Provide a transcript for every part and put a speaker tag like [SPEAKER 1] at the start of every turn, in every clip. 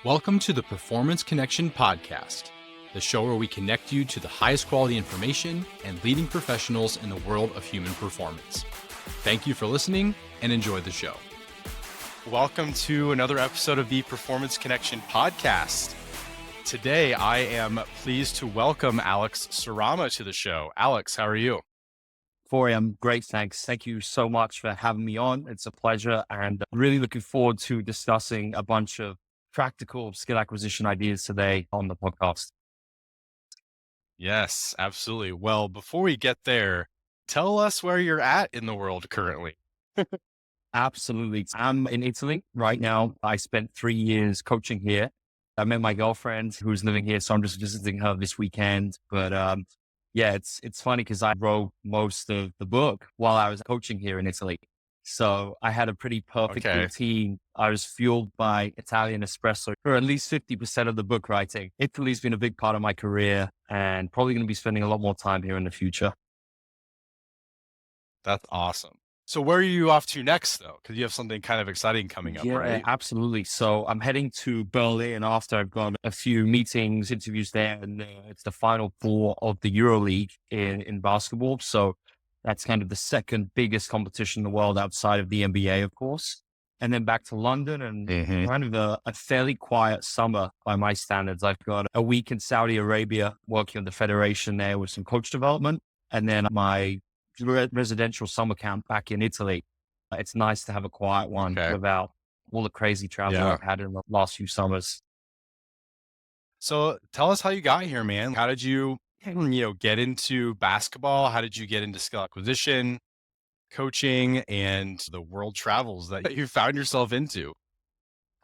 [SPEAKER 1] Welcome to the Performance Connection Podcast, the show where we connect you to the highest quality information and leading professionals in the world of human performance. Thank you for listening and enjoy the show. Welcome to another episode of the Performance Connection Podcast. Today, I am pleased to welcome Alex Sarama to the show. Alex, how are you?
[SPEAKER 2] Corey, I'm great, thanks. Thank you so much for having me on. It's a pleasure, and really looking forward to discussing a bunch of practical skill acquisition ideas today on the podcast.
[SPEAKER 1] Yes, absolutely. Well, before we get there, tell us where you're at in the world currently.
[SPEAKER 2] Absolutely. I'm in Italy right now. I spent 3 years coaching here. I met my girlfriend who's living here, so I'm just visiting her this weekend. But yeah, it's funny because I wrote most of the book while I was coaching here in Italy. So I had a pretty perfect
[SPEAKER 1] Okay.
[SPEAKER 2] routine. I was fueled by Italian espresso for at least 50% of the book writing. Italy's been a big part of my career and probably going to be spending a lot more time here in the future.
[SPEAKER 1] That's awesome. So where are you off to next, though? Because you have something kind of exciting coming up,
[SPEAKER 2] Yeah,
[SPEAKER 1] right?
[SPEAKER 2] absolutely. So I'm heading to Berlin after I've got a few meetings, interviews there, and it's the final four of the EuroLeague in basketball. So that's kind of the second biggest competition in the world outside of the NBA, of course. And then back to London and kind of a fairly quiet summer by my standards. I've got a week in Saudi Arabia working on the federation there with some coach development, and then my residential summer camp back in Italy. It's nice to have a quiet one
[SPEAKER 1] Okay.
[SPEAKER 2] without all the crazy travel
[SPEAKER 1] Yeah.
[SPEAKER 2] I've had in the last few summers.
[SPEAKER 1] So tell us how you got here, man. How did you, get into basketball? How did you get into skill acquisition, coaching, and the world travels that you found yourself into?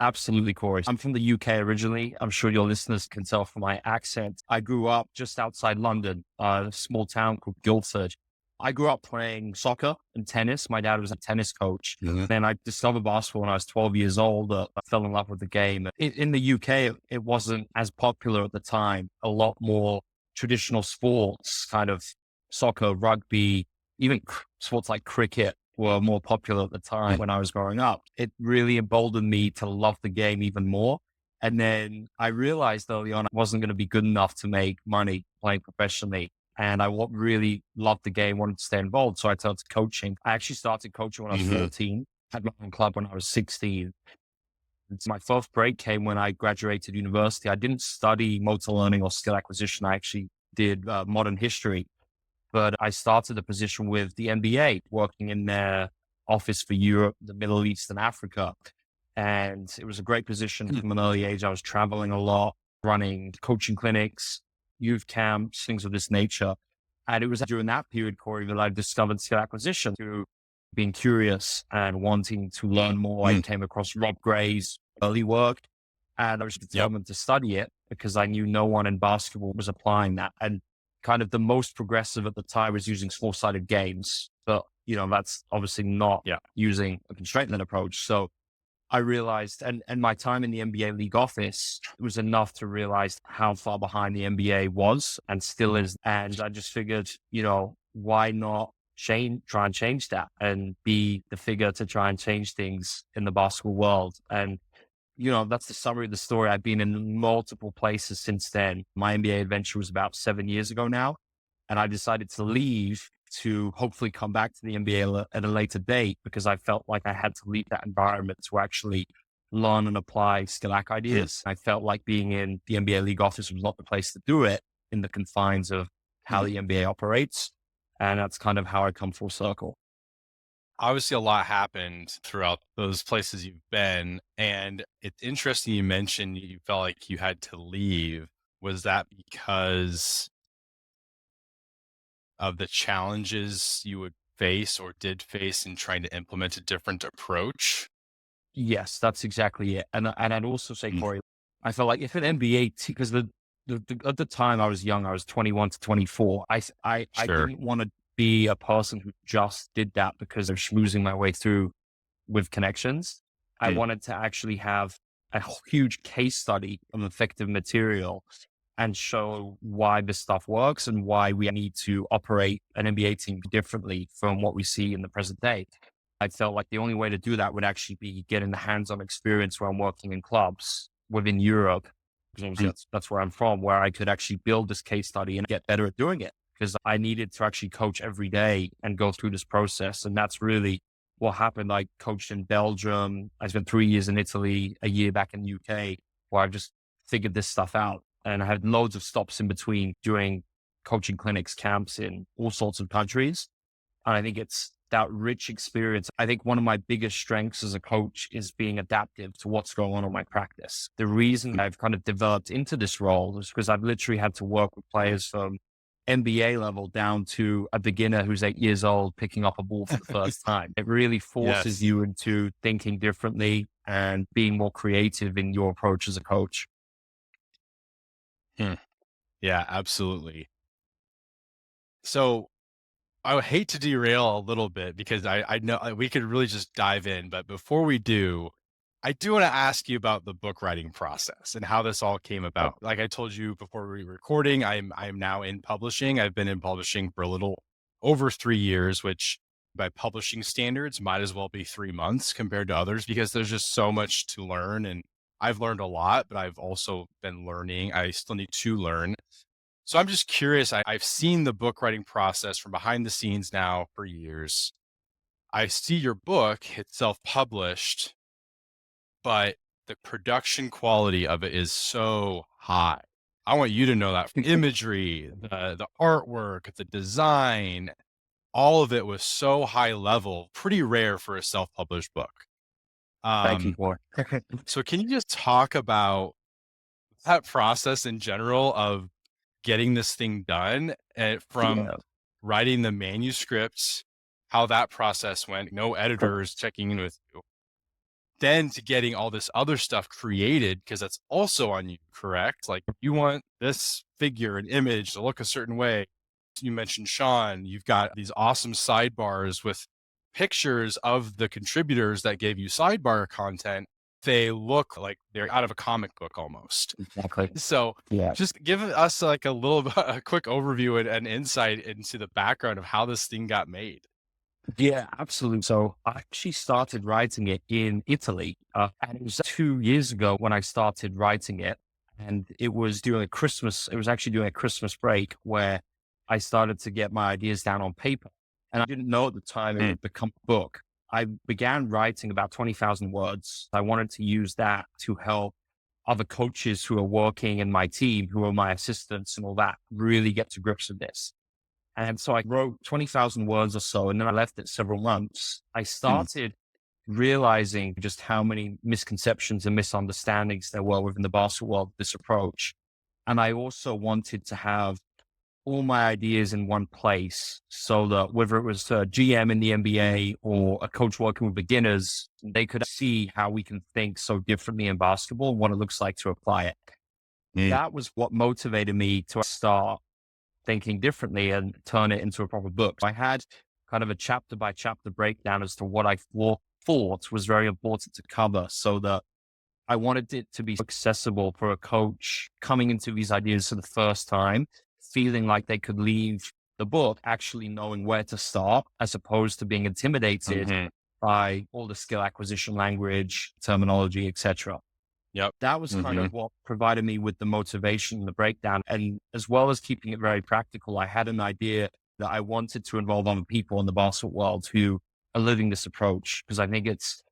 [SPEAKER 2] Absolutely, Corey. I'm from the UK originally. I'm sure your listeners can tell from my accent. I grew up just outside London, a small town called Guildford. I grew up playing soccer and tennis. My dad was a tennis coach. Then I discovered basketball when I was 12 years old. I fell in love with the game. In the UK, it wasn't as popular at the time. A lot more traditional sports, kind of soccer, rugby, even sports like cricket were more popular at the time when I was growing up. It really emboldened me to love the game even more. And then I realized early on I wasn't going to be good enough to make money playing professionally. And I really loved the game, wanted to stay involved. So I started coaching. I actually started coaching when I was 14, had my own club when I was 16. My first break came when I graduated university. I didn't study motor learning or skill acquisition. I actually did modern history. But I started a position with the NBA, working in their office for Europe, the Middle East, and Africa. And it was a great position from an early age. I was traveling a lot, running coaching clinics, youth camps, things of this nature. And it was during that period, Corey, that I discovered skill acquisition through being curious and wanting to learn more. I came across Rob Gray's early work, and I was determined to study it because I knew no one in basketball was applying that. And kind of the most progressive at the time was using small-sided games. But, that's obviously not using a constraint-led approach. So I realized, and my time in the NBA league office was enough to realize how far behind the NBA was and still is. And I just figured, why not try and change that and be the figure to try and change things in the basketball world. And, that's the summary of the story. I've been in multiple places since then. My NBA adventure was about 7 years ago now. And I decided to leave to hopefully come back to the NBA at a later date because I felt like I had to leave that environment to actually learn and apply skill ac ideas. I felt like being in the NBA league office was not the place to do it in the confines of how the NBA operates. And that's kind of how I come full circle.
[SPEAKER 1] Obviously, a lot happened throughout those places you've been. And it's interesting you mentioned you felt like you had to leave. Was that because of the challenges you would face or did face in trying to implement a different approach?
[SPEAKER 2] Yes, that's exactly it. And I'd also say, Corey, I felt like if an NBA team, because at the time I was young, I was 21 to 24. I
[SPEAKER 1] Sure.
[SPEAKER 2] didn't want to be a person who just did that because of schmoozing my way through with connections. I wanted to actually have a huge case study of effective material and show why this stuff works and why we need to operate an NBA team differently from what we see in the present day. I felt like the only way to do that would actually be getting the hands-on experience where I'm working in clubs within Europe, because obviously that's where I'm from, where I could actually build this case study and get better at doing it, because I needed to actually coach every day and go through this process. And that's really what happened. I coached in Belgium. I spent 3 years in Italy, a year back in the UK, where I just figured this stuff out. And I had loads of stops in between doing coaching clinics, camps in all sorts of countries. And I think it's that rich experience. I think one of my biggest strengths as a coach is being adaptive to what's going on in my practice. The reason I've kind of developed into this role is because I've literally had to work with players from NBA level down to a beginner who's 8 years old picking up a ball for the first time. It really forces you into thinking differently and being more creative in your approach as a coach.
[SPEAKER 1] Yeah, absolutely. So I would hate to derail a little bit because I know we could really just dive in. But before we do, I do want to ask you about the book writing process and how this all came about. Like I told you before we were recording, I'm now in publishing. I've been in publishing for a little over 3 years, which by publishing standards might as well be 3 months compared to others because there's just so much to learn. And I've learned a lot, but I've also been learning. I still need to learn. So I'm just curious. I've seen the book writing process from behind the scenes now for years. I see your book, it's self published, but the production quality of it is so high. I want you to know that imagery, the artwork, the design, all of it was so high level, pretty rare for a self published book.
[SPEAKER 2] Thank you
[SPEAKER 1] Um,
[SPEAKER 2] for
[SPEAKER 1] so can you just talk about that process in general of getting this thing done from
[SPEAKER 2] Yeah.
[SPEAKER 1] writing the manuscripts, how that process went, no editors checking in with you, then to getting all this other stuff created, because that's also on you, correct? Like you want this figure, an image to look a certain way. You mentioned Sean, you've got these awesome sidebars with pictures of the contributors that gave you sidebar content. They look like they're out of a comic book almost.
[SPEAKER 2] Exactly.
[SPEAKER 1] So
[SPEAKER 2] Yeah.
[SPEAKER 1] just give us like a quick overview and insight into the background of how this thing got made.
[SPEAKER 2] Yeah, absolutely. So I actually started writing it in Italy. And it was 2 years ago when I started writing it. And it was actually during a Christmas break where I started to get my ideas down on paper. And I didn't know at the time it
[SPEAKER 1] Mm.
[SPEAKER 2] would become a book. I began writing about 20,000 words. I wanted to use that to help other coaches who are working in my team, who are my assistants and all that, really get to grips with this. And so I wrote 20,000 words or so, and then I left it several months. I started realizing just how many misconceptions and misunderstandings there were within the basketball world of this approach. And I also wanted to have all my ideas in one place so that whether it was a GM in the NBA or a coach working with beginners, they could see how we can think so differently in basketball and what it looks like to apply it. That was what motivated me to start thinking differently and turn it into a proper book. I had kind of a chapter by chapter breakdown as to what I thought was very important to cover so that I wanted it to be accessible for a coach coming into these ideas for the first time, feeling like they could leave the book actually knowing where to start as opposed to being intimidated by all the skill acquisition language, terminology, etc.
[SPEAKER 1] Yep.
[SPEAKER 2] That was kind of what provided me with the motivation and the breakdown. And as well as keeping it very practical, I had an idea that I wanted to involve other people in the basketball world who are living this approach. Because I think it's,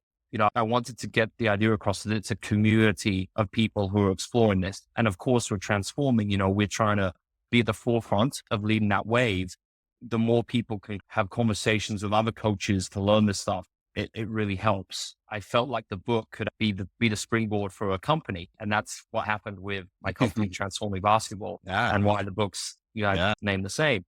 [SPEAKER 2] I wanted to get the idea across that it's a community of people who are exploring this. And of course, we're transforming, we're trying to be at the forefront of leading that wave. The more people can have conversations with other coaches to learn this stuff, it really helps. I felt like the book could be the springboard for a company. And that's what happened with my company, Transforming Basketball, and why the book's named the same.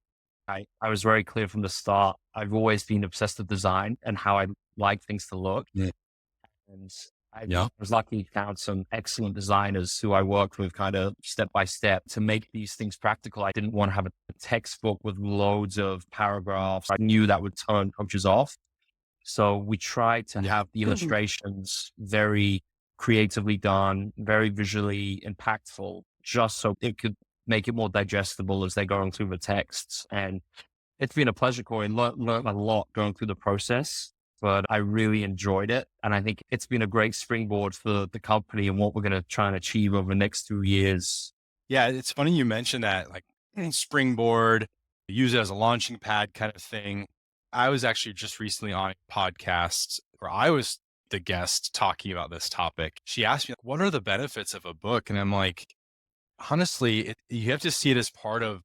[SPEAKER 2] I was very clear from the start. I've always been obsessed with design and how I like things to look. And I was lucky, found some excellent designers who I worked with kind of step by step to make these things practical. I didn't want to have a textbook with loads of paragraphs. I knew that would turn coaches off. So we tried to have the illustrations very creatively done, very visually impactful, just so it could make it more digestible as they're going through the texts. And it's been a pleasure, Corey. Learned a lot going through the process. but I really enjoyed it. And I think it's been a great springboard for the company and what we're going to try and achieve over the next 2 years.
[SPEAKER 1] Yeah, it's funny you mentioned that, like springboard, use it as a launching pad kind of thing. I was actually just recently on a podcast where I was the guest talking about this topic. She asked me, what are the benefits of a book? And I'm like, honestly, you have to see it as part of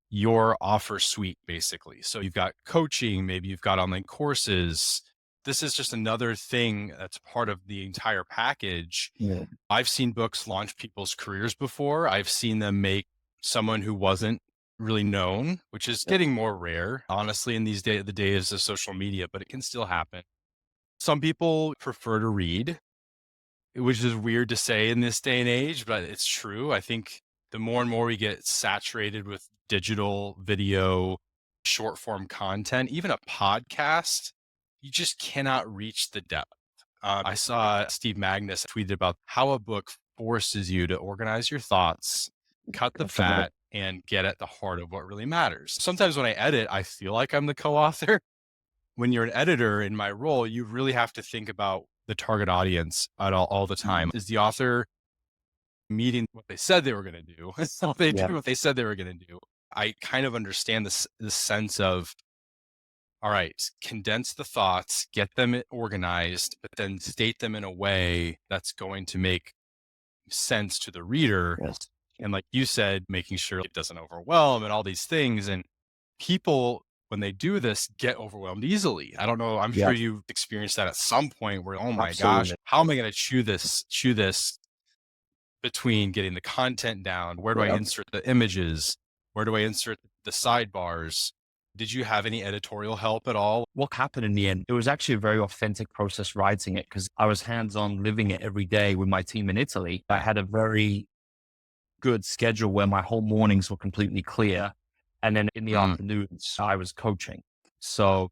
[SPEAKER 1] your offer suite, basically. So you've got coaching, maybe you've got online courses. This is just another thing that's part of the entire package.
[SPEAKER 2] Yeah.
[SPEAKER 1] I've seen books launch people's careers before. I've seen them make someone who wasn't really known, which is getting more rare, honestly, in the days of social media, but it can still happen. Some people prefer to read, which is weird to say in this day and age, but it's true. I think the more and more we get saturated with digital video, short form content, even a podcast, you just cannot reach the depth. I saw Steve Magnus tweeted about how a book forces you to organize your thoughts, cut the fat, and get at the heart of what really matters. Sometimes when I edit, I feel like I'm the co-author. When you're an editor in my role, you really have to think about the target audience at all the time. Is the author meeting what they said they were going to do? So they do what they said they were going to do. I kind of understand this sense of, all right, condense the thoughts, get them organized, but then state them in a way that's going to make sense to the reader.
[SPEAKER 2] Yes.
[SPEAKER 1] And like you said, making sure it doesn't overwhelm and all these things. And people, when they do this, get overwhelmed easily. I don't know. I'm sure you've experienced that at some point where, oh my gosh, how am I going to chew this between getting the content down? Where do I insert the images? Where do I insert the sidebars? Did you have any editorial help at all?
[SPEAKER 2] What happened in the end? It was actually a very authentic process writing it because I was hands-on living it every day with my team in Italy. I had a very good schedule where my whole mornings were completely clear. And then in the afternoons, I was coaching. So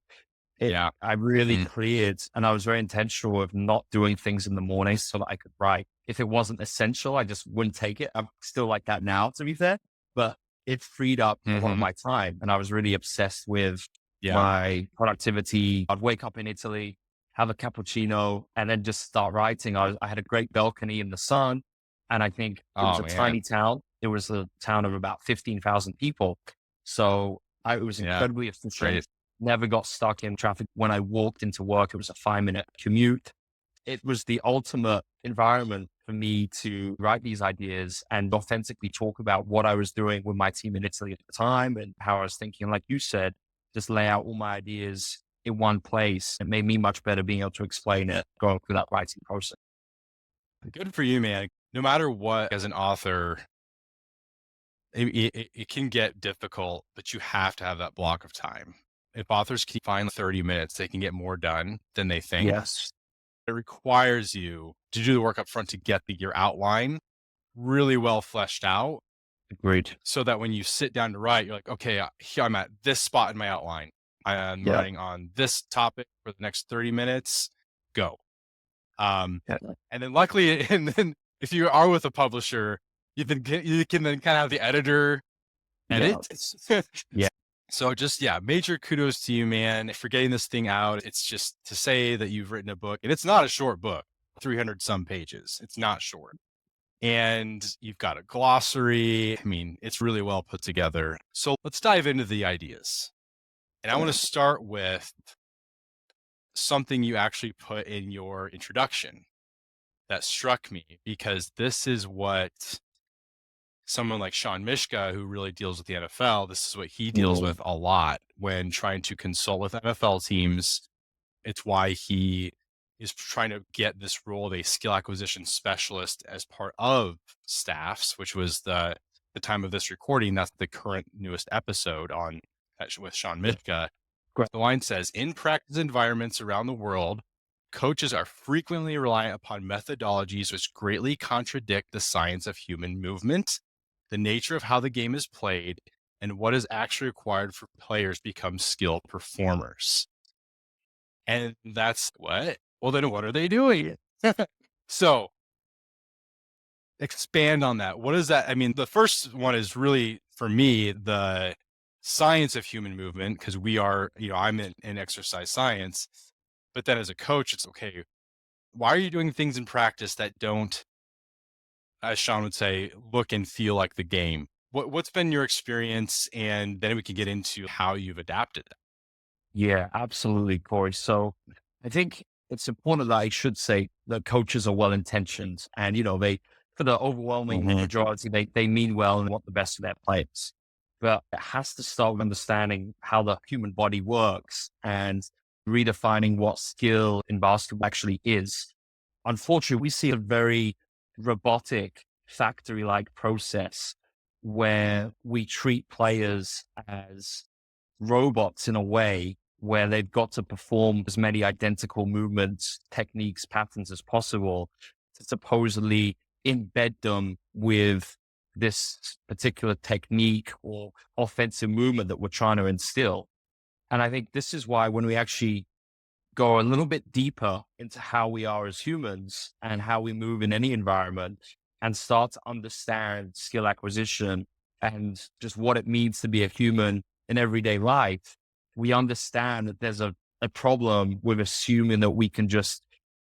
[SPEAKER 2] I really cleared, and I was very intentional of not doing things in the morning so that I could write. If it wasn't essential, I just wouldn't take it. I'm still like that now, to be fair, but it freed up a lot of my time. And I was really obsessed with my productivity. I'd wake up in Italy, have a cappuccino, and then just start writing. I had a great balcony in the sun. And I think it was a tiny town. It was a town of about 15,000 people. So it was incredibly efficient.
[SPEAKER 1] Great.
[SPEAKER 2] Never got stuck in traffic. When I walked into work, it was a 5-minute commute. It was the ultimate environment for me to write these ideas and authentically talk about what I was doing with my team in Italy at the time and how I was thinking. Like you said, just lay out all my ideas in one place. It made me much better being able to explain it, going through that writing process.
[SPEAKER 1] Good for you, man. No matter what, as an author, it can get difficult, but you have to have that block of time. If authors can find 30 minutes, they can get more done than they think.
[SPEAKER 2] Yes.
[SPEAKER 1] It requires you to do the work up front to get your outline really well fleshed out.
[SPEAKER 2] Agreed.
[SPEAKER 1] So that when you sit down to write, you're like, okay, here I'm at this spot in my outline. I'm writing on this topic for the next 30 minutes. Go. And then luckily, and then if you are with a publisher, you can then kind of have the editor edit. So just, major kudos to you, man, for getting this thing out. It's just to say that you've written a book, and it's not a short book, 300 some pages. It's not short. And you've got a glossary. I mean, it's really well put together. So let's dive into the ideas. And I want to start with something you actually put in your introduction that struck me, because this is what someone like Sean Mishka, who really deals with the NFL, this is what he deals with a lot when trying to consult with NFL teams. It's why he is trying to get this role of a skill acquisition specialist as part of staffs, which was the time of this recording. That's the current newest episode on with Sean Mishka. The line says, in practice environments around the world, coaches are frequently reliant upon methodologies which greatly contradict the science of human movement, the nature of how the game is played, and what is actually required for players to become skilled performers. And that's what? Well, then what are they doing? So expand on that. What is that? I mean, the first one is really, for me, the science of human movement, because we are, I'm in exercise science. But then as a coach, it's okay. Why are you doing things in practice that don't, as Sean would say, look and feel like the game? What's been your experience? And then we can get into how you've adapted that.
[SPEAKER 2] Yeah, absolutely, Corey. So I think it's important that I should say that coaches are well intentioned and, for the overwhelming
[SPEAKER 1] Mhm.
[SPEAKER 2] majority, they mean well and want the best for their players. But it has to start with understanding how the human body works and redefining what skill in basketball actually is. Unfortunately, we see a very robotic factory like process where we treat players as robots in a way where they've got to perform as many identical movements, techniques, patterns as possible to supposedly embed them with this particular technique or offensive movement that we're trying to instill. And I think this is why when we actually go a little bit deeper into how we are as humans and how we move in any environment and start to understand skill acquisition and just what it means to be a human in everyday life, we understand that there's a problem with assuming that we can just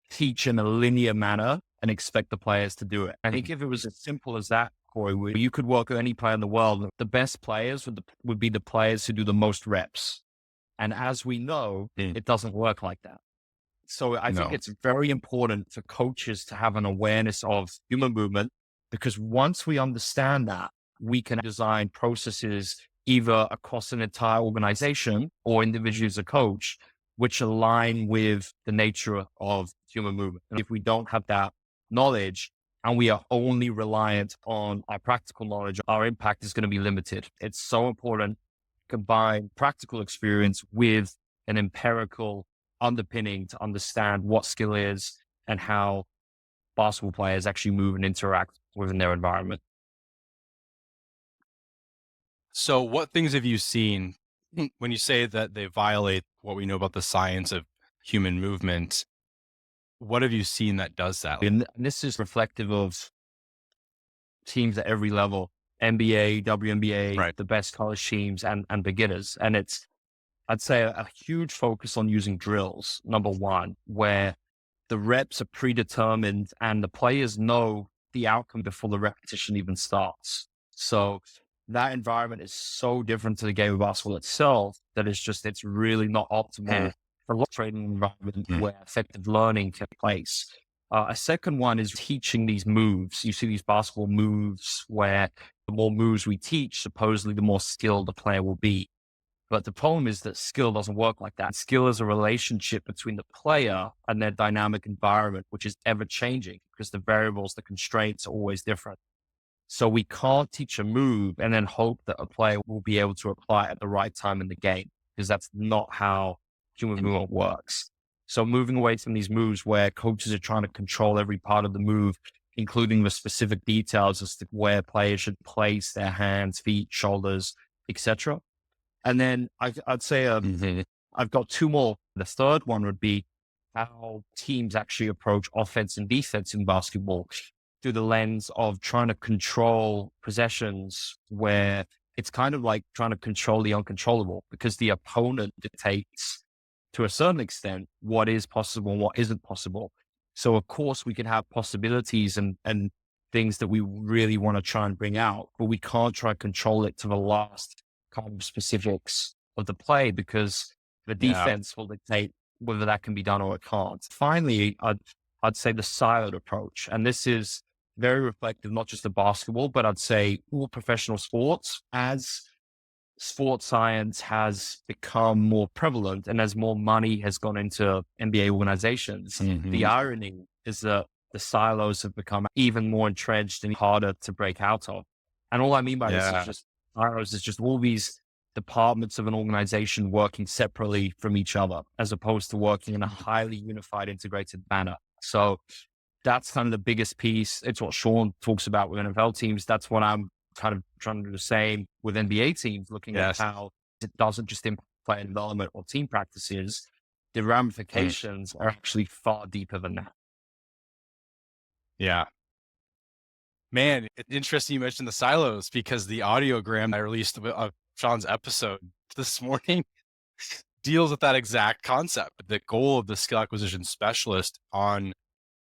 [SPEAKER 2] teach in a linear manner and expect the players to do it. I think if it was as simple as that, Corey, where you could work with any player in the world, the best players would be the players who do the most reps. And as we know,
[SPEAKER 1] Mm.
[SPEAKER 2] it doesn't work like that. So I think
[SPEAKER 1] No.
[SPEAKER 2] it's very important for coaches to have an awareness of human movement, because once we understand that, we can design processes either across an entire organization or individually as a coach, which align with the nature of human movement. And if we don't have that knowledge and we are only reliant on our practical knowledge, our impact is going to be limited. It's so important to combine practical experience with an empirical underpinning to understand what skill is and how basketball players actually move and interact within their environment.
[SPEAKER 1] So, what things have you seen when you say that they violate what we know about the science of human movement? What have you seen that does that?
[SPEAKER 2] And this is reflective of teams at every level, NBA, WNBA,
[SPEAKER 1] Right.
[SPEAKER 2] the best college teams and beginners. And it's, I'd say a huge focus on using drills, number one, where the reps are predetermined and the players know the outcome before the repetition even starts. So that environment is so different to the game of basketball itself that it's really not optimal
[SPEAKER 1] Mm.
[SPEAKER 2] for a training environment
[SPEAKER 1] Mm.
[SPEAKER 2] where effective learning takes place. A second one is teaching these moves. You see these basketball moves where the more moves we teach, supposedly the more skilled the player will be. But the problem is that skill doesn't work like that. Skill is a relationship between the player and their dynamic environment, which is ever changing because the variables, the constraints are always different. So we can't teach a move and then hope that a player will be able to apply it at the right time in the game, because that's not how human movement works. So moving away from these moves where coaches are trying to control every part of the move, including the specific details as to where players should place their hands, feet, shoulders, etc. And then I'd say
[SPEAKER 1] Mhm.
[SPEAKER 2] I've got two more. The third one would be how teams actually approach offense and defense in basketball through the lens of trying to control possessions, where it's kind of like trying to control the uncontrollable because the opponent dictates to a certain extent what is possible and what isn't possible. So of course we can have possibilities and things that we really want to try and bring out, but we can't try and control it to the last kind of specifics of the play because the
[SPEAKER 1] Yeah.
[SPEAKER 2] defense will dictate whether that can be done or it can't. Finally, I'd say the siloed approach. And this is very reflective, not just of basketball, but I'd say all professional sports. As sports science has become more prevalent and as more money has gone into NBA organizations, the
[SPEAKER 1] Mhm.
[SPEAKER 2] irony is that the silos have become even more entrenched and harder to break out of. And all I mean by this is
[SPEAKER 1] Yeah.
[SPEAKER 2] just silos is just all these departments of an organization working separately from each other, as opposed to working in a highly unified, integrated manner. So that's kind of the biggest piece. It's what Sean talks about with NFL teams. That's what I'm kind of trying to do the same with NBA teams, looking at
[SPEAKER 1] Yes.
[SPEAKER 2] how it doesn't just impact player development or team practices. The
[SPEAKER 1] Mm.
[SPEAKER 2] ramifications are actually far deeper than that.
[SPEAKER 1] Yeah. Man, it's interesting you mentioned the silos because the audiogram I released of Sean's episode this morning deals with that exact concept. The goal of the skill acquisition specialist on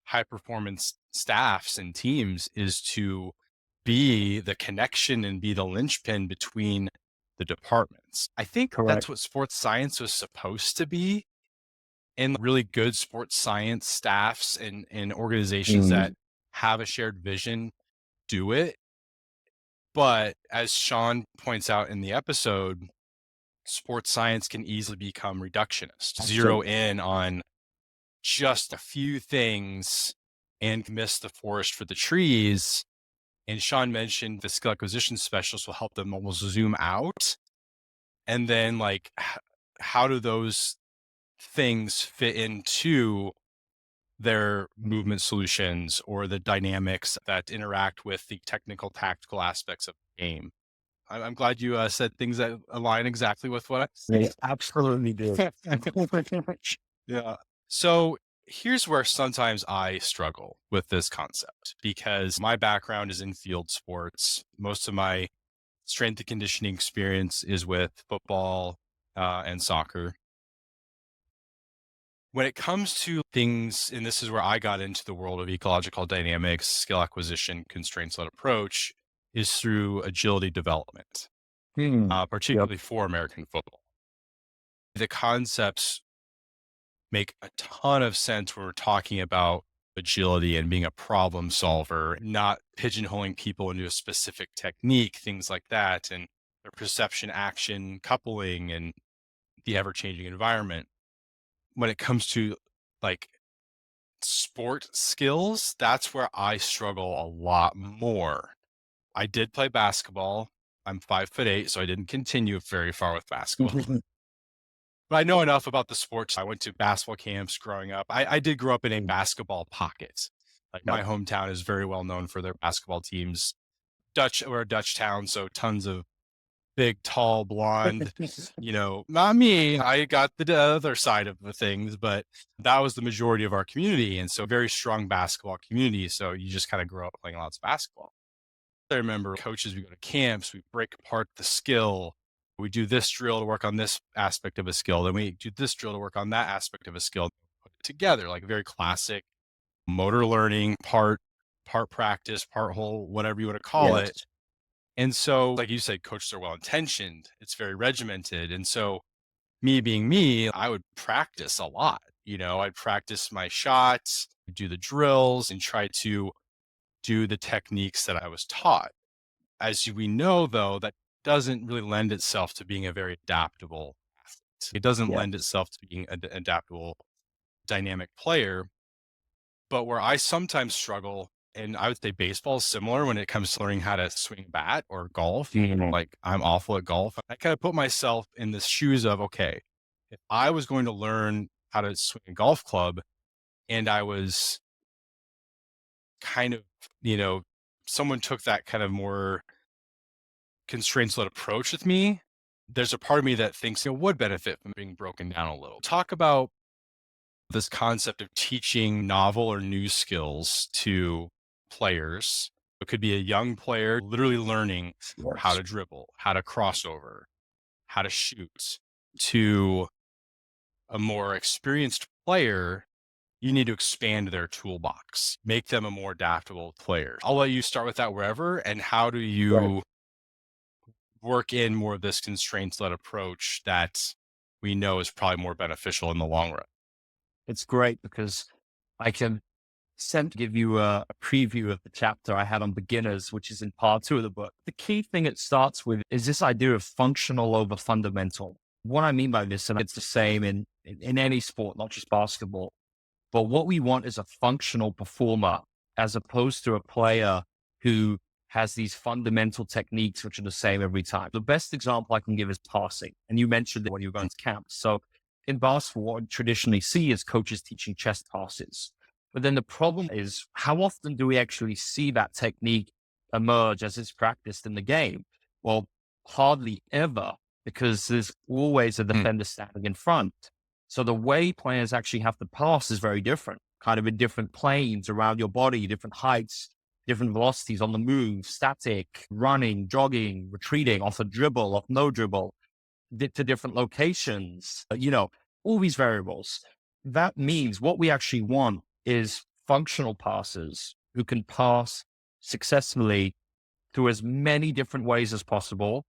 [SPEAKER 1] high performance staffs and teams is to be the connection and be the linchpin between the departments. I think that's
[SPEAKER 2] Correct.
[SPEAKER 1] what sports science was supposed to be. And really good sports science staffs and organizations that have a shared vision do it. But as Sean points out in the episode, sports science can easily become reductionist, zero in on just a few things and miss the forest for the trees. And Sean mentioned the skill acquisition specialist will help them almost zoom out. And then like, how do those things fit into their movement solutions or the dynamics that interact with the technical, tactical aspects of the game? I'm glad you said things that align exactly with what I
[SPEAKER 2] They
[SPEAKER 1] said.
[SPEAKER 2] absolutely do.
[SPEAKER 1] Yeah. So here's where sometimes I struggle with this concept because my background is in field sports. Most of my strength and conditioning experience is with football and soccer. When it comes to things, and this is where I got into the world of ecological dynamics, skill acquisition, constraints-led approach, is through agility development,
[SPEAKER 2] Yep.
[SPEAKER 1] particularly for American football. The concepts make a ton of sense when we're talking about agility and being a problem solver, not pigeonholing people into a specific technique, things like that, and their perception, action, coupling, and the ever-changing environment. When it comes to like sport skills, that's where I struggle a lot more. I did play basketball. I'm 5'8", so I didn't continue very far with basketball. But I know enough about the sports. I went to basketball camps growing up. I did grow up in a basketball pocket. Like my hometown is very well known for their basketball teams. We're a Dutch town, so tons of big, tall, blonde, not me. I got the other side of the things, but that was the majority of our community. And so very strong basketball community. So you just kind of grow up playing lots of basketball. I remember coaches, we go to camps, we break apart the skill. We do this drill to work on this aspect of a skill. Then we do this drill to work on that aspect of a skill. Put it together, like very classic motor learning, part practice, part whole, whatever you want to call it. And so, like you said, coaches are well intentioned. It's very regimented. And so, me being me, I would practice a lot. I'd practice my shots, do the drills, and try to do the techniques that I was taught. As we know, though, that doesn't really lend itself to being a very adaptable athlete. It doesn't lend itself to being an adaptable, dynamic player. But where I sometimes struggle, and I would say baseball is similar when it comes to learning how to swing a bat or golf. Like I'm awful at golf. I kind of put myself in the shoes of, okay, if I was going to learn how to swing a golf club and I was kind of, someone took that kind of more constraints-led approach with me, there's a part of me that thinks it would benefit from being broken down a little. Talk about this concept of teaching novel or new skills to players. It could be a young player literally learning how to dribble, how to cross over, how to shoot. To a more experienced player, you need to expand their toolbox, make them a more adaptable player. I'll let you start with that wherever. And how do you work in more of this constraints-led approach that we know is probably more beneficial in the long run?
[SPEAKER 2] It's great because I can give you a preview of the chapter I had on beginners, which is in part 2 of the book. The key thing it starts with is this idea of functional over fundamental. What I mean by this, and it's the same in any sport, not just basketball, but what we want is a functional performer as opposed to a player who has these fundamental techniques which are the same every time. The best example I can give is passing. And you mentioned it when you were going to camp. So in basketball, what we traditionally see is coaches teaching chest passes. But then the problem is, how often do we actually see that technique emerge as it's practiced in the game? Well, hardly ever, because there's always a defender standing in front. So the way players actually have to pass is very different, kind of in different planes around your body, different heights, different velocities on the move, static, running, jogging, retreating, off a dribble, off no dribble. to different locations, all these variables. That means what we actually want is functional passers who can pass successfully through as many different ways as possible,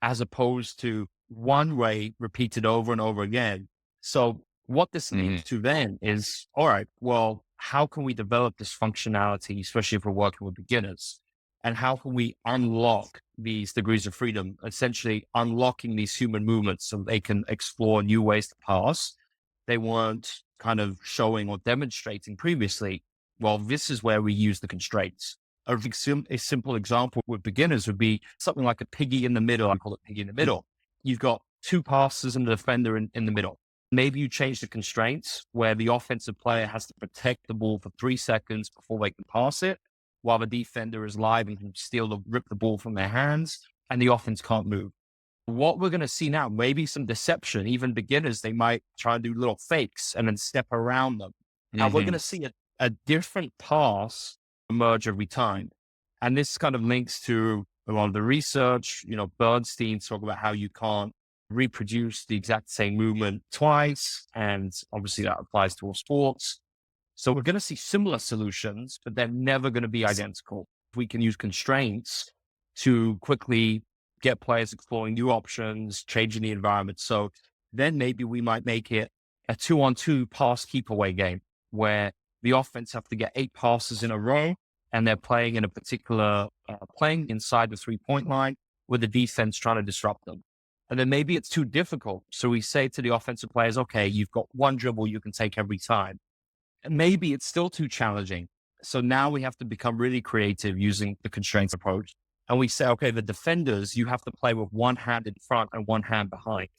[SPEAKER 2] as opposed to one way repeated over and over again. So what this leads to then is, all right, well, how can we develop this functionality, especially if we're working with beginners? And how can we unlock these degrees of freedom, essentially unlocking these human movements so they can explore new ways to pass they weren't kind of showing or demonstrating previously? Well, this is where we use the constraints. A simple example with beginners would be something like a piggy in the middle. I call it piggy in the middle. You've got two passers and a defender in the middle. Maybe you change the constraints where the offensive player has to protect the ball for 3 seconds before they can pass it, while the defender is live and can rip the ball from their hands, and the offense can't move. What we're going to see now, maybe some deception. Even beginners, they might try and do little fakes and then step around them. Now we're going to see a different pass emerge every time. And this kind of links to a lot of the research. Bernstein talk about how you can't reproduce the exact same movement twice. And obviously that applies to all sports. So we're going to see similar solutions, but they're never going to be identical. We can use constraints to quickly get players exploring new options, changing the environment. So then maybe we might make it a 2-on-2 pass keep away game where the offense have to get 8 passes in a row and they're playing in a particular, playing inside the 3-point line with the defense trying to disrupt them. And then maybe it's too difficult. So we say to the offensive players, okay, you've got one dribble you can take every time. And maybe it's still too challenging. So now we have to become really creative using the constraints approach. And we say, okay, the defenders, you have to play with one hand in front and one hand behind.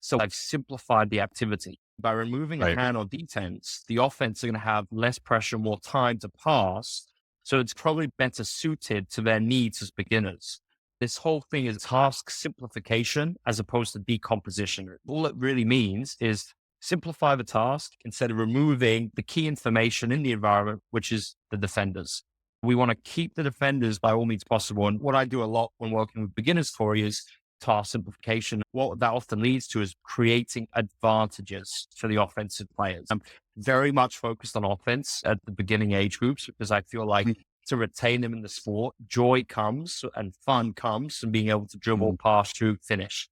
[SPEAKER 2] So I've simplified the activity. By removing a hand on defense, the offense are going to have less pressure, more time to pass. So it's probably better suited to their needs as beginners. This whole thing is task simplification as opposed to decomposition. All it really means is simplify the task instead of removing the key information in the environment, which is the defenders. We want to keep the defenders by all means possible. And what I do a lot when working with beginners for is task simplification. What that often leads to is creating advantages for the offensive players. I'm very much focused on offense at the beginning age groups because I feel like to retain them in the sport, joy comes and fun comes from being able to dribble, pass, shoot, finish.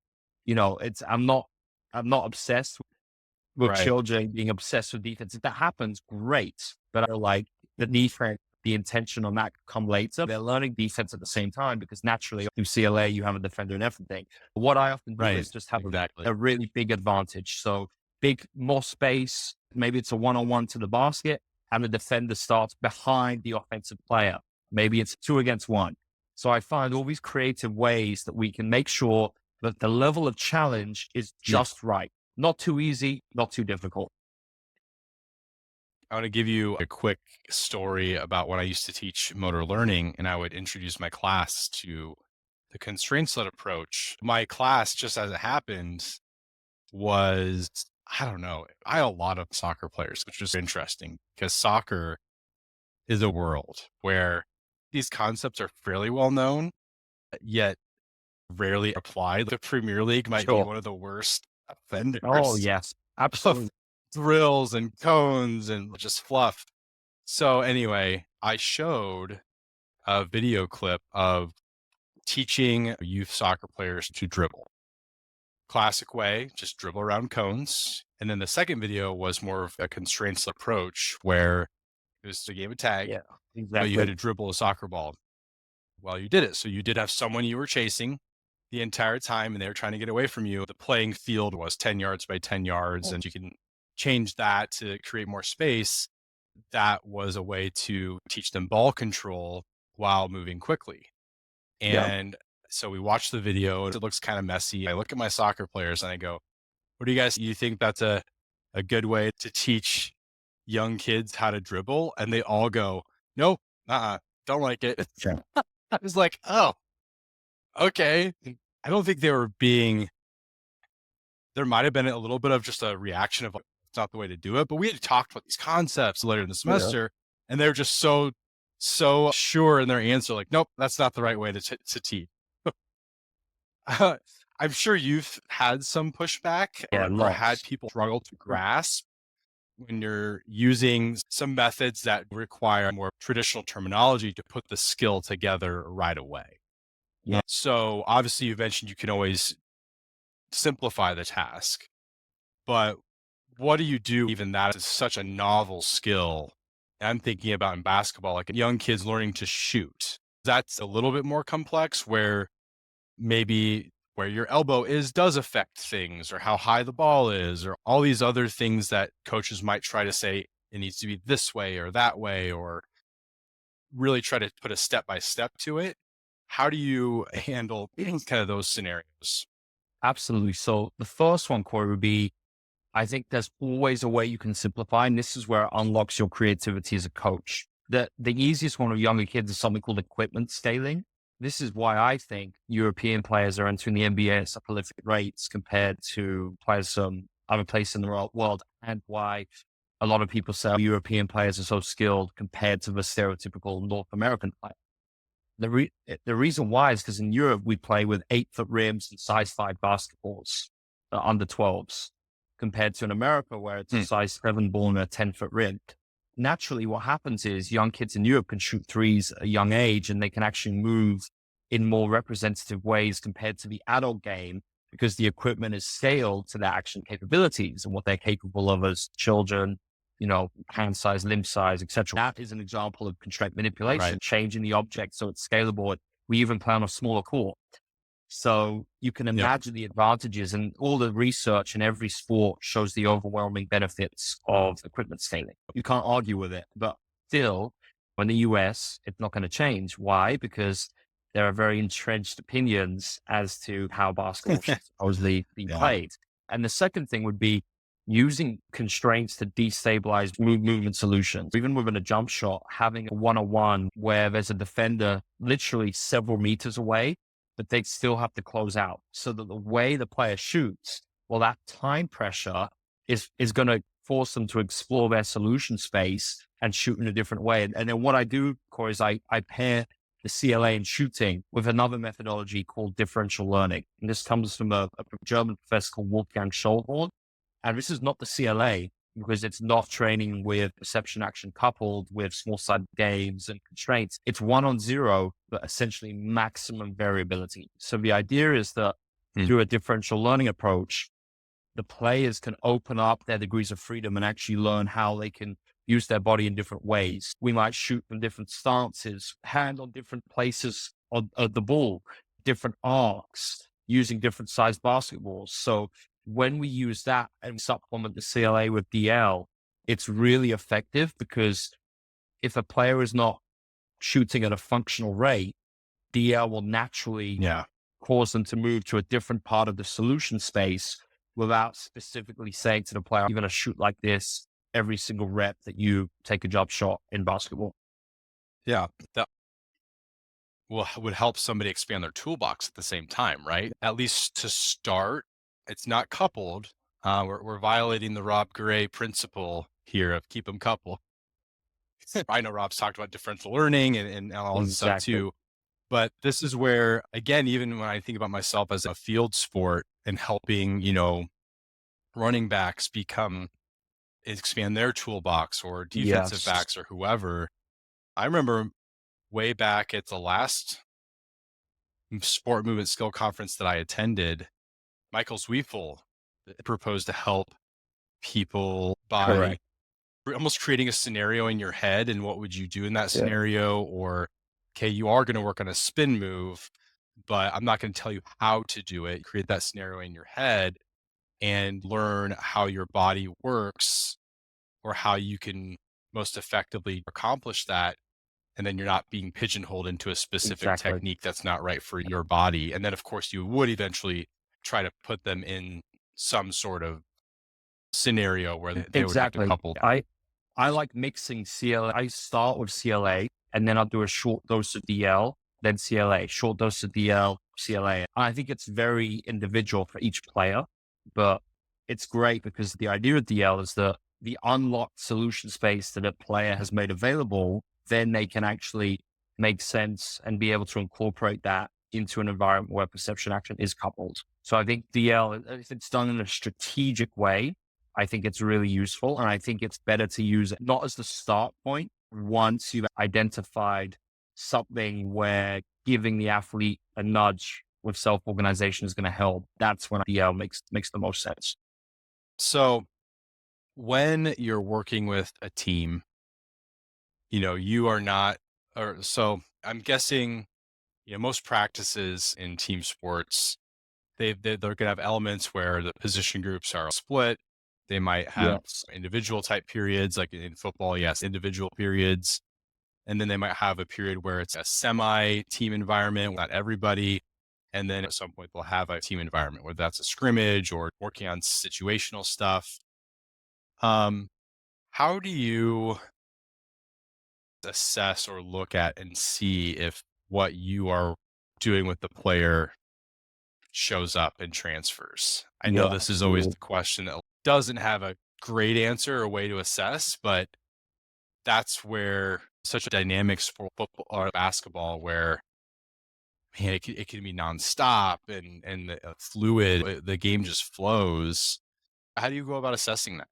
[SPEAKER 2] I'm not obsessed with children being obsessed with defense. If that happens, great. But I like the defense. The intention on that come later. They're learning defense at the same time because naturally through CLA, you have a defender and everything. What I often do is just have a really big advantage. So more space, maybe it's a 1-on-1 to the basket and the defender starts behind the offensive player. Maybe it's 2 against 1. So I find all these creative ways that we can make sure that the level of challenge is just right. Not too easy, not too difficult.
[SPEAKER 1] I want to give you a quick story about when I used to teach motor learning, and I would introduce my class to the constraints-led approach. My class, just as it happened, was, I don't know, I had a lot of soccer players, which was interesting because soccer is a world where these concepts are fairly well known, yet rarely applied. The Premier League might be one of the worst offenders.
[SPEAKER 2] Oh, yes, absolutely.
[SPEAKER 1] Drills and cones and just fluff. So anyway, I showed a video clip of teaching youth soccer players to dribble. Classic way, just dribble around cones. And then the second video was more of a constraints approach where it was a game of tag.
[SPEAKER 2] Yeah, exactly.
[SPEAKER 1] But you had to dribble a soccer ball while you did it. So you did have someone you were chasing the entire time and they were trying to get away from you. The playing field was 10 yards by 10 yards and you can change that to create more space. That was a way to teach them ball control while moving quickly. And so we watched the video. It looks kind of messy. I look at my soccer players and I go, what do you think that's a good way to teach young kids how to dribble? And they all go, nope, don't like it. I was like, oh, okay. I don't think they were there might've been a little bit of just a reaction of it's not the way to do it, but we had talked about these concepts later in the semester and they're just so sure in their answer, like, nope, that's not the right way to teach. I'm sure you've had some pushback
[SPEAKER 2] Yeah,
[SPEAKER 1] or had
[SPEAKER 2] lots.
[SPEAKER 1] people struggle to grasp when you're using some methods that require more traditional terminology to put the skill together right away.
[SPEAKER 2] Yeah,
[SPEAKER 1] So obviously you mentioned you can always simplify the task, but what do you do even that is such a novel skill? I'm thinking about in basketball, like young kids learning to shoot. That's a little bit more complex where maybe where your elbow is does affect things or how high the ball is or all these other things that coaches might try to say it needs to be this way or that way or really try to put a step by step to it. How do you handle kind of those scenarios?
[SPEAKER 2] absolutely. So the first one, Corey, would be I think there's always a way you can simplify, and this is where it unlocks your creativity as a coach. The easiest one with younger kids is something called equipment scaling. This is why I think European players are entering the NBA at such prolific rates compared to players from other places in the world, and why a lot of people say European players are so skilled compared to the stereotypical North American player. The reason why is because in Europe, we play with 8-foot rims and size 5 basketballs, under 12s, compared to in America, where it's a
[SPEAKER 1] Hmm.
[SPEAKER 2] size 7 ball and a 10-foot rim. Naturally, what happens is young kids in Europe can shoot threes at a young age and they can actually move in more representative ways compared to the adult game because the equipment is scaled to their action capabilities and what they're capable of as children, hand size, limb size, etc. That is an example of constraint
[SPEAKER 1] Right.
[SPEAKER 2] manipulation, changing the object so it's scalable. We even play on a smaller court. So you can
[SPEAKER 1] Yep.
[SPEAKER 2] imagine the advantages, and all the research in every sport shows the overwhelming benefits of equipment scaling. You can't argue with it, but still, in the US, it's not going to change. Why? Because there are very entrenched opinions as to how basketball should supposedly be
[SPEAKER 1] Yeah.
[SPEAKER 2] played. And the second thing would be using constraints to destabilize movement solutions. Even within a jump shot, having a one-on-one where there's a defender literally several meters away, but they still have to close out so that the way the player shoots, well, that time pressure is going to force them to explore their solution space and shoot in a different way. And then what I do, Corey, is I pair the CLA and shooting with another methodology called differential learning. And this comes from a German professor called Wolfgang Schulhorn. And this is not the CLA because it's not training with perception action coupled with small side games and constraints. It's 1-on-0, but essentially maximum variability. So the idea is that through a differential learning approach, the players can open up their degrees of freedom and actually learn how they can use their body in different ways. We might shoot from different stances, hand on different places of the ball, different arcs, using different sized basketballs. So when we use that and supplement the CLA with DL, it's really effective because if a player is not shooting at a functional rate, DL will naturally
[SPEAKER 1] Yeah.
[SPEAKER 2] cause them to move to a different part of the solution space without specifically saying to the player, you're going to shoot like this every single rep that you take a jump shot in basketball.
[SPEAKER 1] Yeah. That would help somebody expand their toolbox at the same time, right? At least to start, it's not coupled. We're violating the Rob Gray principle here of keep them coupled. I know Rob's talked about differential learning and all this stuff
[SPEAKER 2] Exactly.
[SPEAKER 1] too. But this is where, again, even when I think about myself as a field sport and helping, running backs expand their toolbox or defensive
[SPEAKER 2] Yes.
[SPEAKER 1] backs or whoever, I remember way back at the last sport movement skill conference that I attended, Michael Zwiefel proposed to help people by
[SPEAKER 2] Correct.
[SPEAKER 1] almost creating a scenario in your head and what would you do in that
[SPEAKER 2] Yeah.
[SPEAKER 1] scenario, or okay, you are going to work on a spin move, but I'm not going to tell you how to do it. Create that scenario in your head and learn how your body works or how you can most effectively accomplish that. And then you're not being pigeonholed into a specific
[SPEAKER 2] Exactly.
[SPEAKER 1] technique that's not right for your body. And then, of course, you would eventually try to put them in some sort of scenario where they would have to
[SPEAKER 2] Exactly.
[SPEAKER 1] couple.
[SPEAKER 2] I like mixing CLA. I start with CLA and then I'll do a short dose of DL, then CLA, short dose of DL, CLA. I think it's very individual for each player, but it's great because the idea of DL is that the unlocked solution space that a player has made available, then they can actually make sense and be able to incorporate that into an environment where perception action is coupled. So I think DL, if it's done in a strategic way, I think it's really useful. And I think it's better to use it not as the start point once you've identified something where giving the athlete a nudge with self-organization is going to help. That's when DL makes the most sense.
[SPEAKER 1] So when you're working with a team, you are not, or so I'm guessing, most practices in team sports, they're going to have elements where the position groups are split. They might have
[SPEAKER 2] Yes.
[SPEAKER 1] individual type periods, like in football, yes, individual periods. And then they might have a period where it's a semi team environment, not everybody. And then at some point they'll have a team environment, whether that's a scrimmage or working on situational stuff. Um, how do you assess or look at and see if what you are doing with the player shows up and transfers? I know
[SPEAKER 2] Yeah.
[SPEAKER 1] this is always the question that doesn't have a great answer or way to assess, but that's where such a dynamic sport, football or basketball, where man, it can be nonstop and fluid. The game just flows. How do you go about assessing that?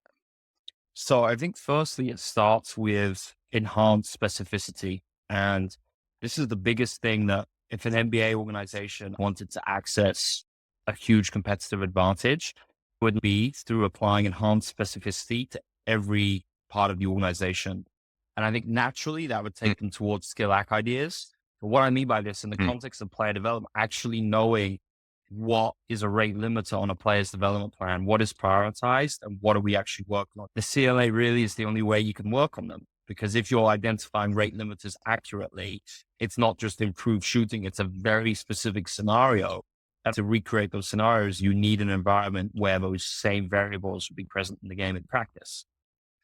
[SPEAKER 2] So I think firstly, it starts with enhanced specificity. And this is the biggest thing that if an NBA organization wanted to access a huge competitive advantage, would be through applying enhanced specificity to every part of the organization. And I think naturally that would
[SPEAKER 1] Mm,
[SPEAKER 2] take them towards skill act ideas. But what I mean by this in the
[SPEAKER 1] mm,
[SPEAKER 2] context of player development, actually knowing what is a rate limiter on a player's development plan, what is prioritized, and what are we actually working on. The CLA really is the only way you can work on them, because if you're identifying rate limiters accurately, it's not just improved shooting, it's a very specific scenario. And to recreate those scenarios, you need an environment where those same variables would be present in the game in practice.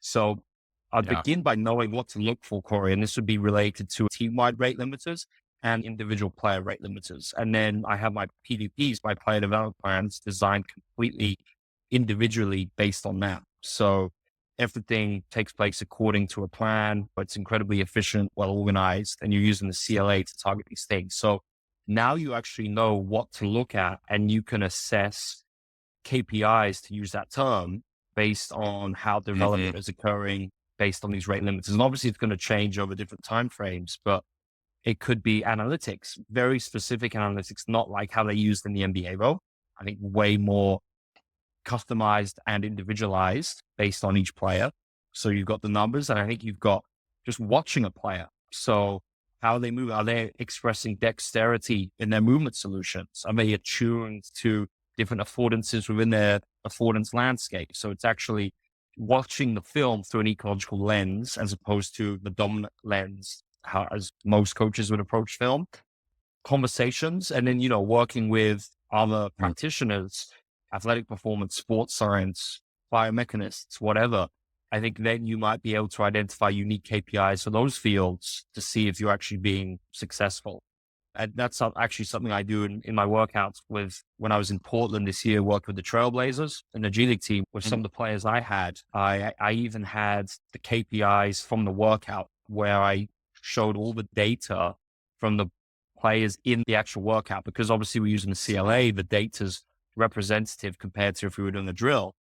[SPEAKER 2] So I'd
[SPEAKER 1] yeah.
[SPEAKER 2] begin by knowing what to look for, Corey, and this would be related to team-wide rate limiters and individual player rate limiters. And then I have my PDPs, my player development plans, designed completely individually based on that. So everything takes place according to a plan, but it's incredibly efficient, well organized, and you're using the CLA to target these things. So now you actually know what to look at, and you can assess KPIs, to use that term, based on how
[SPEAKER 1] Hmm.
[SPEAKER 2] development is occurring based on these rate limits. And obviously it's going to change over different timeframes, but it could be analytics, very specific analytics, not like how they used in the NBA though. I think way more customized and individualized based on each player. So you've got the numbers, and I think you've got just watching a player. So how they move, are they expressing dexterity in their movement solutions? Are they attuned to different affordances within their affordance landscape? So it's actually watching the film through an ecological lens as opposed to the dominant lens, how, as most coaches would approach film. Conversations, and then, working with other
[SPEAKER 1] Mm.
[SPEAKER 2] practitioners, athletic performance, sports science, biomechanists, whatever. I think then you might be able to identify unique KPIs for those fields to see if you're actually being successful. And that's actually something I do in my workouts with when I was in Portland this year, worked with the Trailblazers and the G League team with some of the players I had. I even had the KPIs from the workout where I showed all the data from the players in the actual workout, because obviously we're using the CLA, the data's representative compared to if we were doing a drill.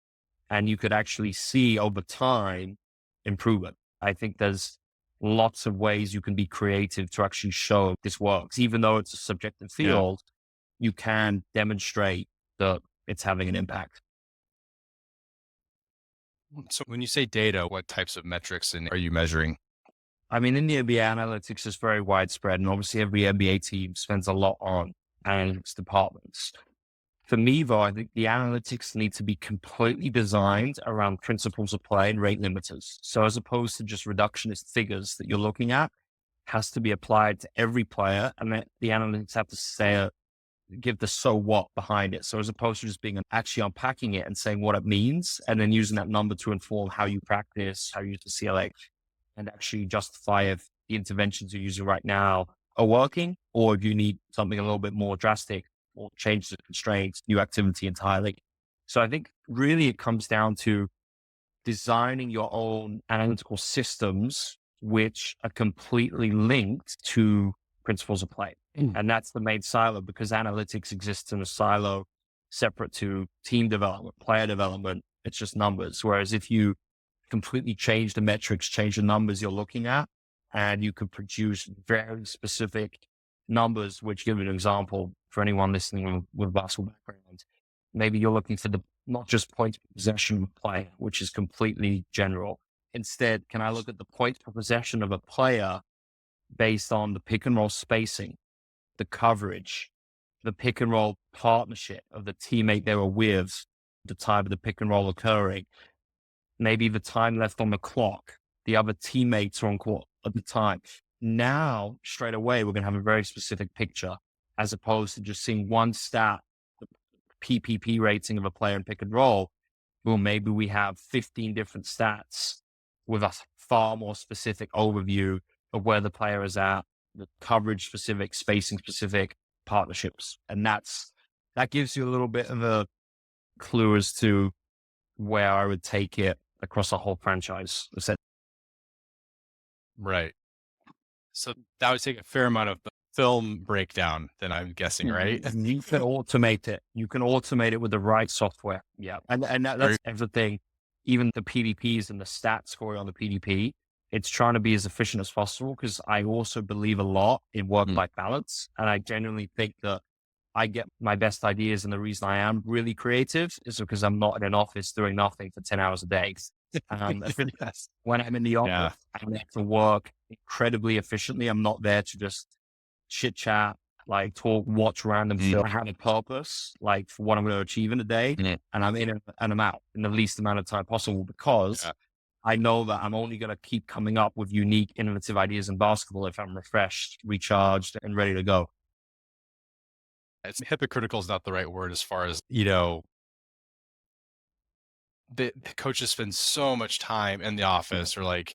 [SPEAKER 2] And you could actually see over time improvement. I think there's lots of ways you can be creative to actually show this works. Even though it's a subjective
[SPEAKER 1] Yeah.
[SPEAKER 2] field, you can demonstrate that it's having an impact.
[SPEAKER 1] So when you say data, what types of metrics are you measuring?
[SPEAKER 2] I mean, in the NBA, analytics is very widespread, and obviously every NBA team spends a lot on analytics departments. For me, though, I think the analytics need to be completely designed around principles of play and rate limiters. So as opposed to just reductionist figures that you're looking at, has to be applied to every player, and then the analytics have to say, give the so what behind it. So as opposed to just being actually unpacking it and saying what it means, and then using that number to inform how you practice, how you use the CLA, and actually justify if the interventions you're using right now are working, or if you need something a little bit more drastic or change the constraints, new activity entirely. So I think really it comes down to designing your own analytical systems, which are completely linked to principles of play. And that's the main silo, because analytics exists in a silo separate to team development, player development. It's just numbers. Whereas if you completely change the metrics, change the numbers you're looking at, and you can produce very specific numbers, which give an example for anyone listening with basketball background. Maybe you're looking for the not just points per possession of a player, which is completely general. Instead, can I look at the points per possession of a player based on the pick and roll spacing, the coverage, the pick and roll partnership of the teammate they were with, the time of the pick and roll occurring, maybe the time left on the clock, the other teammates are on court at the time. Now, straight away, we're going to have a very specific picture as opposed to just seeing one stat, the PPP rating of a player in pick and roll. Well, maybe we have 15 different stats with a far more specific overview of where the player is at, the coverage specific, spacing specific, partnerships. And that gives you a little bit of a clue as to where I would take it across a whole franchise.
[SPEAKER 1] Right. So that would take a fair amount of film breakdown, then I'm guessing, right?
[SPEAKER 2] You can automate it. You can automate it with the right software. Yeah. And that's everything. Even the PDPs and the stat scoring on the PDP, it's trying to be as efficient as possible because I also believe a lot in work-life balance. And I genuinely think that I get my best ideas. And the reason I am really creative is because I'm not in an office doing nothing for 10 hours a day.
[SPEAKER 1] Yes.
[SPEAKER 2] When I'm in the office, I have to work incredibly efficiently. I'm not there to just chit chat, like talk, watch random film. I have a purpose, like for what I'm going to achieve in a day, and I'm in it and I'm out in the least amount of time possible because I know that I'm only going to keep coming up with unique, innovative ideas in basketball if I'm refreshed, recharged, and ready to go.
[SPEAKER 1] It's hypocritical is not the right word as far as, the coaches spend so much time in the office or like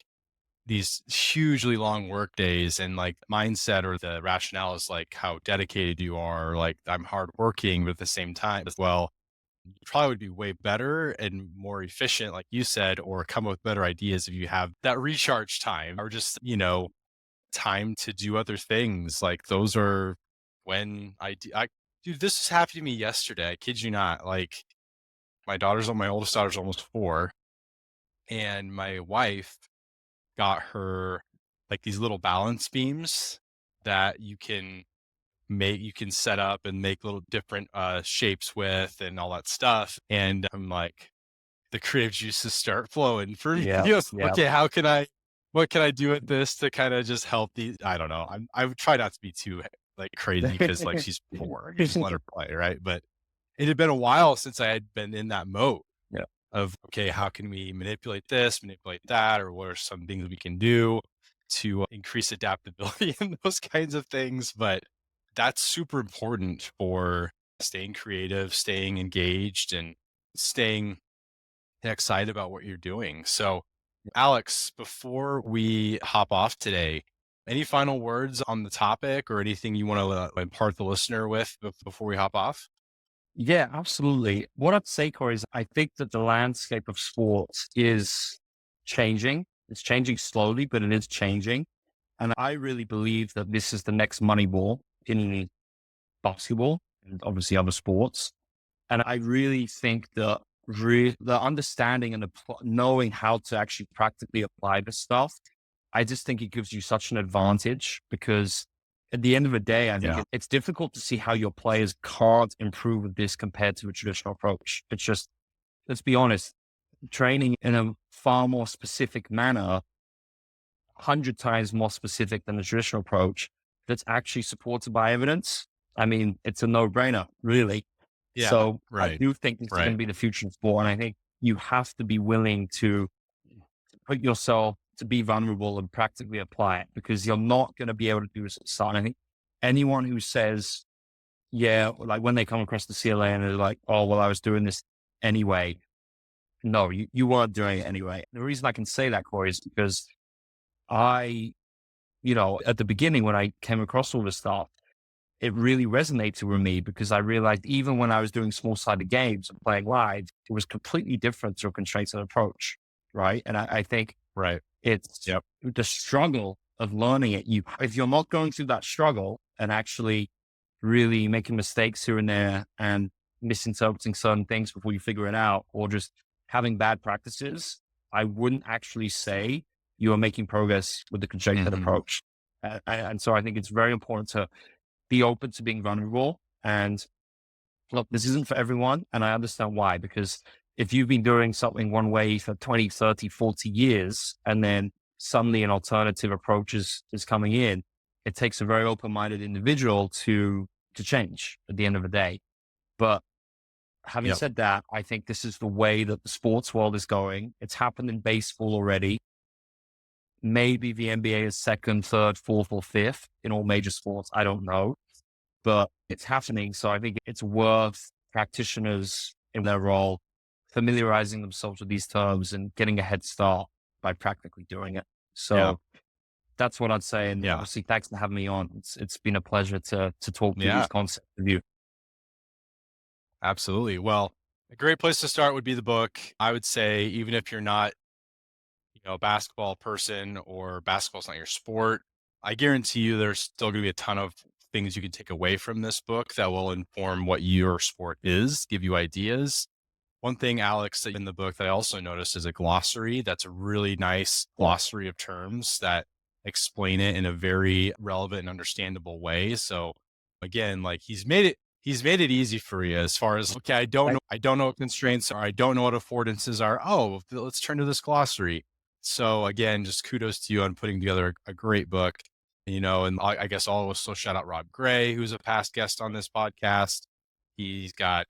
[SPEAKER 1] these hugely long work days and like mindset or the rationale is like how dedicated you are, or like I'm hardworking, but at the same time as well, you probably would be way better and more efficient, like you said, or come up with better ideas if you have that recharge time or just, time to do other things. Like those are when dude, this just happened to me yesterday. I kid you not. Like my oldest daughter's almost 4 and my wife got her like these little balance beams that you can set up and make little different shapes with and all that stuff. And I'm like, the creative juices start flowing for me. Okay, what can I do with this to kind of just help I don't know. I would try not to be too like crazy because like she's 4, you just let her play, right? But it had been a while since I had been in that mode of, okay, how can we manipulate this, manipulate that, or what are some things we can do to increase adaptability and those kinds of things. But that's super important for staying creative, staying engaged, and staying excited about what you're doing. So, Alex, before we hop off today, any final words on the topic or anything you want to impart the listener with before we hop off?
[SPEAKER 2] Yeah, absolutely. What I'd say, Corey, is I think that the landscape of sports is changing. It's changing slowly, but it is changing. And I really believe that this is the next money ball in basketball and obviously other sports. And I really think that the understanding and knowing how to actually practically apply this stuff, I just think it gives you such an advantage because at the end of the day, I think it's difficult to see how your players can't improve with this compared to a traditional approach. It's just, let's be honest, training in a far more specific manner, 100 times more specific than the traditional approach that's actually supported by evidence. I mean, it's a no-brainer, really.
[SPEAKER 1] Yeah,
[SPEAKER 2] so
[SPEAKER 1] right.
[SPEAKER 2] I do think this is going to be the future of sport. And I think you have to be willing to put yourself to be vulnerable and practically apply it because you're not going to be able to do this at the start. And I think anyone who says, like when they come across the CLA and they're like, oh, well, I was doing this anyway. No, you weren't doing it anyway. The reason I can say that, Corey, is because at the beginning when I came across all this stuff, it really resonated with me because I realized even when I was doing small-sided games and playing live, it was completely different to a constraints and approach, right? And I think it's the struggle of learning it. If you're not going through that struggle and actually really making mistakes here and there and misinterpreting certain things before you figure it out, or just having bad practices, I wouldn't actually say you are making progress with the conjectured approach. And so I think it's very important to be open to being vulnerable. And look, this isn't for everyone. And I understand why, because if you've been doing something one way for 20, 30, 40 years, and then suddenly an alternative approach is coming in, it takes a very open-minded individual to change at the end of the day. But having said that, I think this is the way that the sports world is going. It's happened in baseball already. Maybe the NBA is second, third, fourth, or fifth in all major sports. I don't know, but it's happening. So I think it's worth practitioners in their role familiarizing themselves with these terms and getting a head start by practically doing it. So that's what I'd say. And obviously, thanks for having me on. It's been a pleasure to talk through these concepts with you.
[SPEAKER 1] Absolutely. Well, a great place to start would be the book. I would say, even if you're not, a basketball person or basketball's not your sport, I guarantee you there's still going to be a ton of things you can take away from this book that will inform what your sport is, give you ideas. One thing, Alex, in the book that I also noticed is a glossary. That's a really nice glossary of terms that explain it in a very relevant and understandable way. So again, like he's made it easy for you as far as, okay, I don't know what constraints are. I don't know what affordances are. Oh, let's turn to this glossary. So again, just kudos to you on putting together a great book, and I guess I'll also shout out Rob Gray, who's a past guest on this podcast. He's got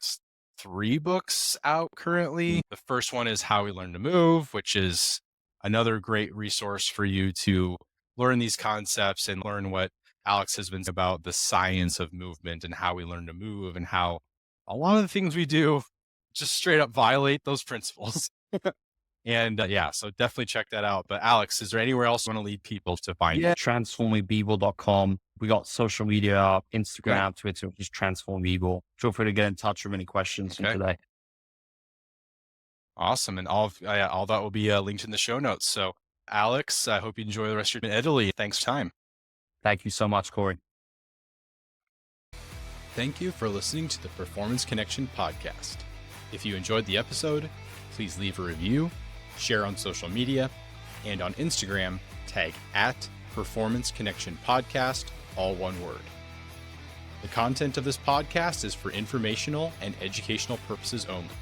[SPEAKER 1] 3 books out currently. The first one is How We Learn to Move, which is another great resource for you to learn these concepts and learn what Alex has been about the science of movement and how we learn to move and how a lot of the things we do just straight up violate those principles. And so definitely check that out. But Alex, is there anywhere else you want to lead people to find you?
[SPEAKER 2] Transformingpeople.com. We got social media, Instagram, Twitter, just Transform People. Feel free to get in touch with any questions from today.
[SPEAKER 1] Awesome. And all that will be linked in the show notes. So Alex, I hope you enjoy the rest of your time in Italy. Thanks for your time.
[SPEAKER 2] Thank you so much, Corey.
[SPEAKER 1] Thank you for listening to the Performance Connection podcast. If you enjoyed the episode, please leave a review, share on social media, and on Instagram, tag @Performance Connection Podcast, all one word. The content of this podcast is for informational and educational purposes only.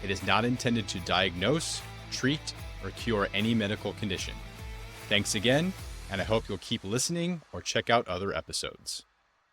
[SPEAKER 1] It is not intended to diagnose, treat, or cure any medical condition. Thanks again, and I hope you'll keep listening or check out other episodes.